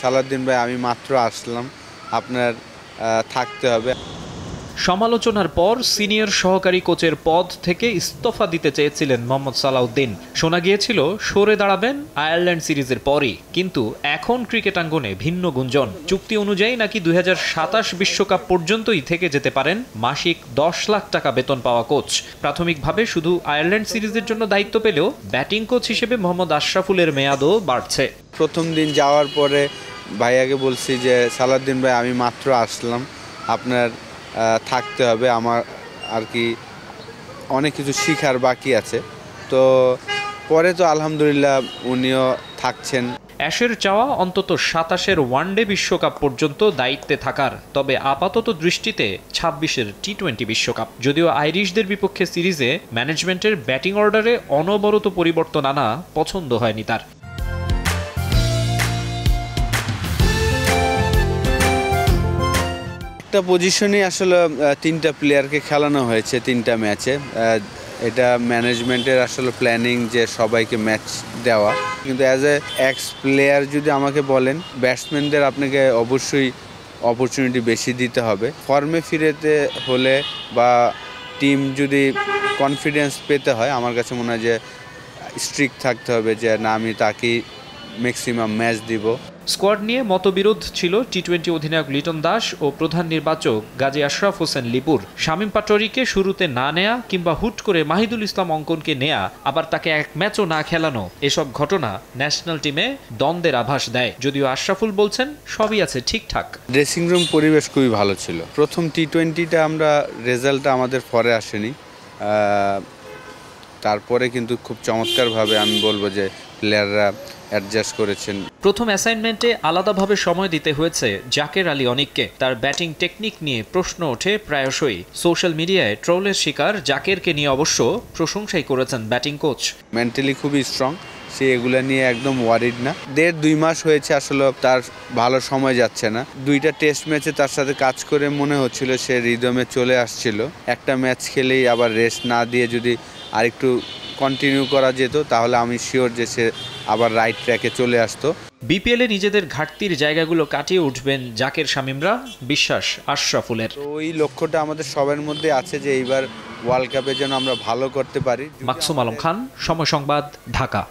সালাউদ্দিন ভাই, আমি মাত্র আসলাম, আপনার থাকতে হবে। সমালোচনার পর সিনিয়র সহকারী কোচের পদ থেকে ইস্তফা দিতে চেয়েছিলেন মোহাম্মদ সালাউদ্দিন। শোনা গিয়েছিল সরে দাঁড়াবেন আয়ারল্যান্ড সিরিজের পরই, কিন্তু এখন ক্রিকেটাঙ্গনে ভিন্ন গুঞ্জন। চুক্তি অনুযায়ী নাকি 2027 বিশ্বকাপ পর্যন্তই থেকে যেতে পারেন মাসিক 10 লাখ টাকা বেতন পাওয়া কোচ। প্রাথমিকভাবে শুধু আয়ারল্যান্ড সিরিজের জন্য দায়িত্ব পেলেও ব্যাটিং কোচ হিসেবে মোহাম্মদ আশরাফুলের মেয়াদও বাড়ছে। প্রথম দিন যাওয়ার পরে ভাইয়াকে বলছি যে সালাউদ্দিন ভাই, আমি মাত্র আসলাম, আপনার থাকতে হবে, আমার আর কি অনেক কিছু শিখার বাকি আছে। তো পরে তো আলহামদুলিল্লাহ উনিও থাকছেন। অ্যাশের চাওয়া অন্তত 27-এর ওয়ানডে বিশ্বকাপ পর্যন্ত দায়িত্বে থাকার, তবে আপাতত দৃষ্টিতে 26-এর টি-20 বিশ্বকাপ। যদিও আইরিশদের বিপক্ষে সিরিজে ম্যানেজমেন্টের ব্যাটিং অর্ডারে অনবরত পরিবর্তন আনা পছন্দ হয়নি তার। একটা পজিশনে আসলে 3টা প্লেয়ারকে খেলানো হয়েছে 3টা ম্যাচে। এটা ম্যানেজমেন্টের আসলে প্ল্যানিং যে সবাইকে ম্যাচ দেওয়া, কিন্তু অ্যাজ এ এক্স প্লেয়ার যদি আমাকে বলেন, ব্যাটসম্যানদের আপনাকে অবশ্যই অপরচুনিটি বেশি দিতে হবে। ফর্মে ফিরেতে হলে বা টিম যদি কনফিডেন্স পেতে হয়, আমার কাছে মনে হয় যে স্ট্রিক্ট থাকতে হবে যে না, আমি তাকেই ম্যাক্সিমাম ম্যাচ দিব। স্কোয়াড নিয়ে মতবিরোধ ছিল টি-20 অধিনায়ক লিটন দাস ও প্রধান নির্বাচক গাজী আশরাফ হোসেন লিপুর। শামীম পাটোয়ারীকে শুরুতে না নেয়া কিংবা হুট করে মাহিদুল ইসলাম অঙ্কনকে নেয়া, আবার তাকে এক ম্যাচও না খেলানো, এসব ঘটনা ন্যাশনাল টিমে দ্বন্দ্বের আভাস দেয়। যদিও আশরাফুল বলছেন সবই আছে ঠিকঠাক। ড্রেসিং রুম পরিবেশ খুবই ভালো ছিল। প্রথম টি-20টা আমরা রেজাল্টটা আমাদের পরে আসেনি, তারপরে কিন্তু খুব চমৎকারভাবে আমি বলবো যে প্লেয়াররা অ্যাডজাস্ট করেছেন। প্রথম অ্যাসাইনমেন্টে আলাদাভাবে সময় দিতে হয়েছে জাকের আলী অনিককে। তার ব্যাটিং টেকনিক নিয়ে প্রশ্ন ওঠে প্রায়শই। সোশ্যাল মিডিয়ায় ট্রোলের শিকার জাকেরকে নিয়ে অবশ্য প্রশংসাই করেছেন ব্যাটিং কোচ। মেন্টালি খুবই স্ট্রং, সে এগুলা নিয়ে একদম ওয়ারিড না। 1.5-2 মাস হয়েছে আসলে তার ভালো সময় যাচ্ছে না। 2টা টেস্ট ম্যাচে তার সাথে কাজ করে মনে হচ্ছিল সে রিদমে চলে আসছিল। একটা ম্যাচ খেলেই আবার রেস্ট না দিয়ে যদি আরেকটু কন্টিনিউ করা যেত, তাহলে আমি শিওর যে সে আবার রাইট ট্র্যাকে চলে আসতো। বিপিএলে নিজেদের ঘাটতির জায়গাগুলো কাটিয়ে উঠবেন জাকের শামীমরা, বিশ্বাস আশরাফুলের। তো ওই লক্ষ্যটা আমাদের সবার মধ্যে আছে যে এইবার ওয়ার্ল্ড কাপে যেন আমরা ভালো করতে পারি। মাকসুম আলম খান, সময় সংবাদ, ঢাকা।